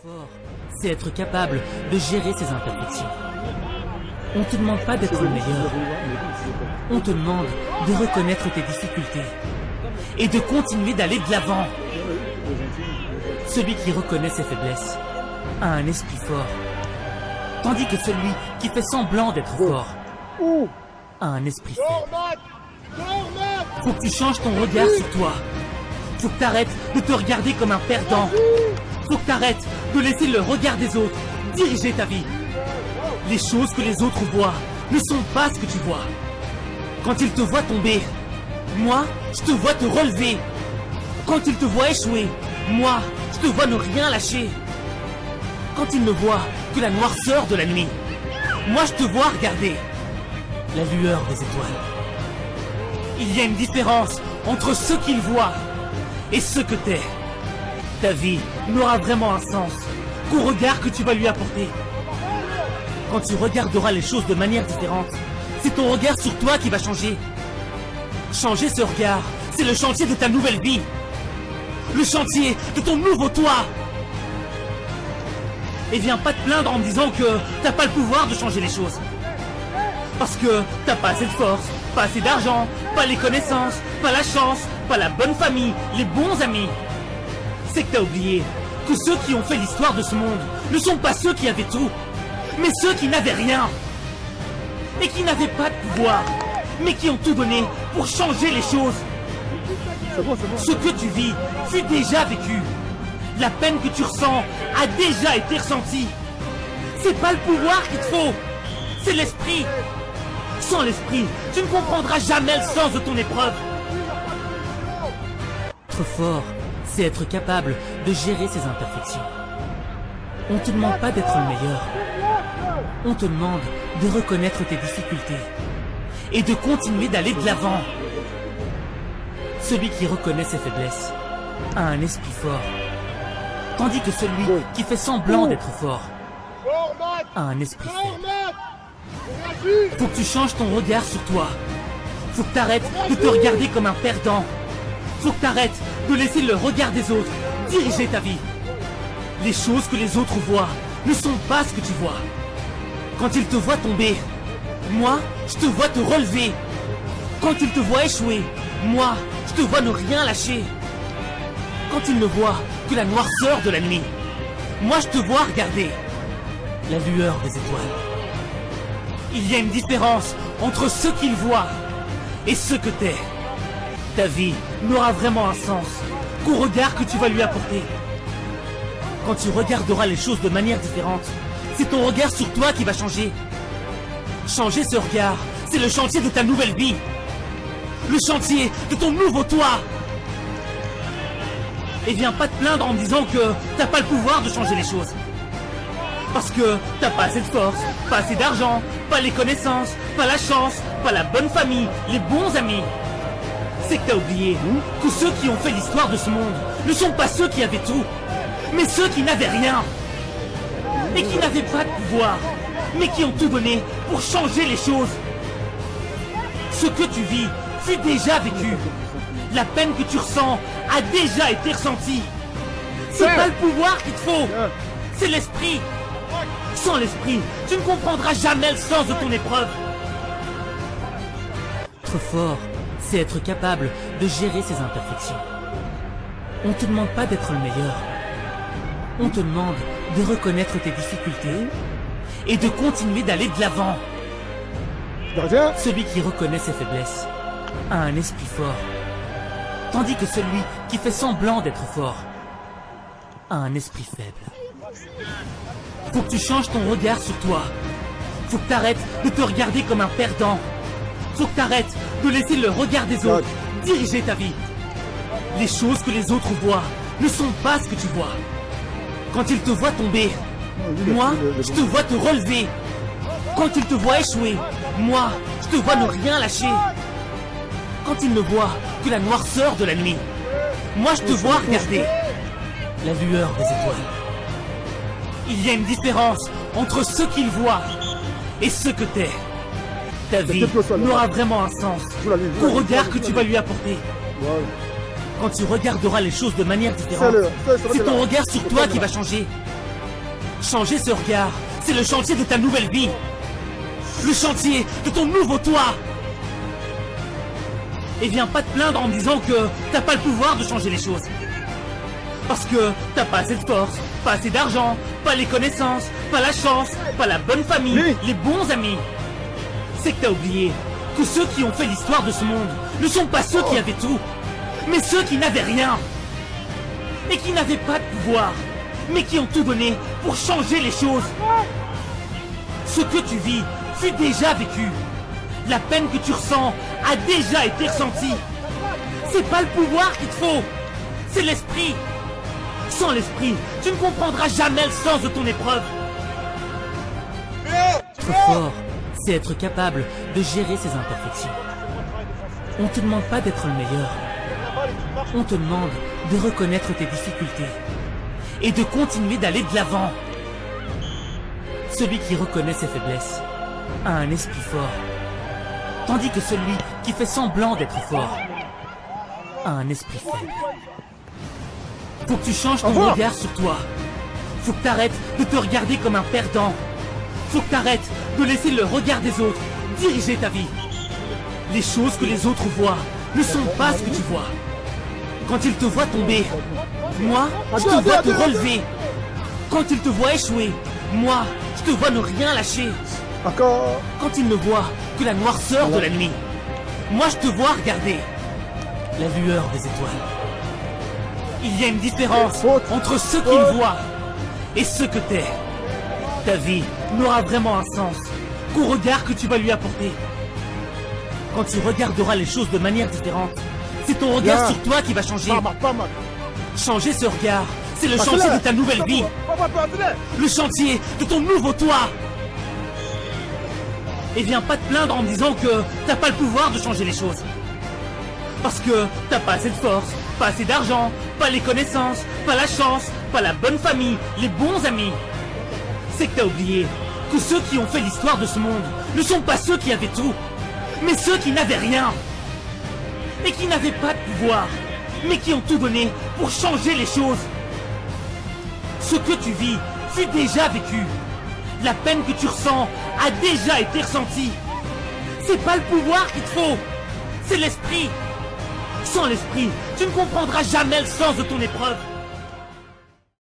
Fort, c'est être capable de gérer ses imperfections. On te demande pas d'être le meilleur. On te demande de reconnaître tes difficultés et de continuer d'aller de l'avant. Celui qui reconnaît ses faiblesses a un esprit fort, tandis que celui qui fait semblant d'être fort a un esprit faible. Faut que tu changes ton regard sur toi. Faut que t'arrêtes de te regarder comme un perdant. Faut que t'arrêtes de laisser le regard des autres diriger ta vie. Les choses que les autres voient ne sont pas ce que tu vois. Quand ils te voient tomber, moi, je te vois te relever. Quand ils te voient échouer, moi, je te vois ne rien lâcher. Quand ils ne voient que la noirceur de la nuit, moi, je te vois regarder la lueur des étoiles. Il y a une différence entre ce qu'ils voient et ce que t'es. Ta vie n'aura vraiment un sens qu'au regard que tu vas lui apporter. Quand tu regarderas les choses de manière différente, c'est ton regard sur toi qui va changer. Changer ce regard, c'est le chantier de ta nouvelle vie. Le chantier de ton nouveau toi. Et viens pas te plaindre en me disant que t'as pas le pouvoir de changer les choses. Parce que t'as pas assez de force, pas assez d'argent, pas les connaissances, pas la chance, pas la bonne famille, les bons amis. C'est que t'as oublié que ceux qui ont fait l'histoire de ce monde ne sont pas ceux qui avaient tout, mais ceux qui n'avaient rien. Et qui n'avaient pas de pouvoir, mais qui ont tout donné pour changer les choses. Ce que tu vis fut déjà vécu. La peine que tu ressens a déjà été ressentie. C'est pas le pouvoir qu'il te faut, c'est l'esprit. Sans l'esprit, tu ne comprendras jamais le sens de ton épreuve. Être fort, c'est être capable de gérer ses imperfections. On te demande pas d'être le meilleur. On te demande de reconnaître tes difficultés et de continuer d'aller de l'avant. Celui qui reconnaît ses faiblesses a un esprit fort, tandis que celui qui fait semblant d'être fort a un esprit faible. Faut que tu changes ton regard sur toi. Faut que t'arrêtes de te regarder comme un perdant. Faut que t'arrêtes de laisser le regard des autres diriger ta vie. Les choses que les autres voient ne sont pas ce que tu vois. Quand ils te voient tomber, moi, je te vois te relever. Quand ils te voient échouer, moi, je te vois ne rien lâcher. Quand ils ne voient que la noirceur de la nuit, moi, je te vois regarder la lueur des étoiles. Il y a une différence entre ce qu'ils voient et ce que t'es. Ta vie n'aura vraiment un sens qu'au regard que tu vas lui apporter. Quand tu regarderas les choses de manière différente, c'est ton regard sur toi qui va changer. Changer ce regard, c'est le chantier de ta nouvelle vie. Le chantier de ton nouveau toi. Et viens pas te plaindre en me disant que t'as pas le pouvoir de changer les choses. Parce que t'as pas assez de force, pas assez d'argent, pas les connaissances, pas la chance, pas la bonne famille, les bons amis. C'est que t'as oublié que ceux qui ont fait l'histoire de ce monde ne sont pas ceux qui avaient tout, mais ceux qui n'avaient rien. Et qui n'avaient pas de pouvoir, mais qui ont tout donné pour changer les choses. Ce que tu vis fut déjà vécu. La peine que tu ressens a déjà été ressentie. C'est pas le pouvoir qu'il te faut, c'est l'esprit. Sans l'esprit, tu ne comprendras jamais le sens de ton épreuve. Être fort, c'est être capable de gérer ses imperfections. On te demande pas d'être le meilleur. On te demande de reconnaître tes difficultés et de continuer d'aller de l'avant. Celui qui reconnaît ses faiblesses a un esprit fort, tandis que celui qui fait semblant d'être fort a un esprit faible. Faut que tu changes ton regard sur toi. Faut que t'arrêtes de te regarder comme un perdant. Faut que t'arrêtes de laisser le regard des autres diriger ta vie. Les choses que les autres voient ne sont pas ce que tu vois. Quand ils te voient tomber, moi, je te vois te relever. Quand ils te voient échouer, moi, je te vois ne rien lâcher. Quand ils ne voient que la noirceur de la nuit, moi, je te vois regarder la lueur des étoiles. Il y a une différence entre ce qu'ils voient et ce que t'es. Ta vie n'aura vraiment un sens qu'au regard que tu vas lui apporter. Quand tu regarderas les choses de manière différente, c'est ton regard sur toi qui va changer. Changer ce regard, c'est le chantier de ta nouvelle vie. Le chantier de ton nouveau toi. Et viens pas te plaindre en me disant que t'as pas le pouvoir de changer les choses. Parce que t'as pas assez de force, pas assez d'argent, pas les connaissances, pas la chance, pas la bonne famille, les bons amis. C'est que t'as oublié que ceux qui ont fait l'histoire de ce monde ne sont pas ceux qui avaient tout, mais ceux qui n'avaient rien. Et qui n'avaient pas de pouvoir, mais qui ont tout donné pour changer les choses. Ce que tu vis fut déjà vécu. La peine que tu ressens a déjà été ressentie. C'est pas le pouvoir qu'il te faut, c'est l'esprit. Sans l'esprit, tu ne comprendras jamais le sens de ton épreuve. Être fort, c'est être capable de gérer ses imperfections. On te demande pas d'être le meilleur. On te demande de reconnaître tes difficultés et de continuer d'aller de l'avant. Celui qui reconnaît ses faiblesses a un esprit fort, tandis que celui qui fait semblant d'être fort a un esprit faible. Faut que tu changes ton regard sur toi. Faut que t'arrêtes de te regarder comme un perdant. Faut que t'arrêtes de laisser le regard des autres diriger ta vie. Les choses que les autres voient ne sont pas ce que tu vois. Quand ils te voient tomber, moi, je te vois te relever. Quand ils te voient échouer, moi, je te vois ne rien lâcher. Quand ils ne voient que la noirceur de la nuit, moi, je te vois regarder la lueur des étoiles. Il y a une différence entre ceux qui le voient et ceux que t'es. Ta vie n'aura vraiment un sens qu'au regard que tu vas lui apporter. Quand tu regarderas les choses de manière différente, c'est ton regard sur toi qui va changer. Changer ce regard, c'est le chantier de ta nouvelle vie. Le chantier de ton nouveau toi. Et viens pas te plaindre en me disant que t'as pas le pouvoir de changer les choses. Parce que t'as pas assez de force, pas assez d'argent, pas les connaissances, pas la chance, pas la bonne famille, les bons amis. C'est que t'as oublié que ceux qui ont fait l'histoire de ce monde ne sont pas ceux qui avaient tout, mais ceux qui n'avaient rien. Et qui n'avaient pas de pouvoir, mais qui ont tout donné pour changer les choses. Ce que tu vis fut déjà vécu. La peine que tu ressens a déjà été ressentie. C'est pas le pouvoir qu'il te faut, c'est l'esprit. Sans l'esprit, tu ne comprendras jamais le sens de ton épreuve.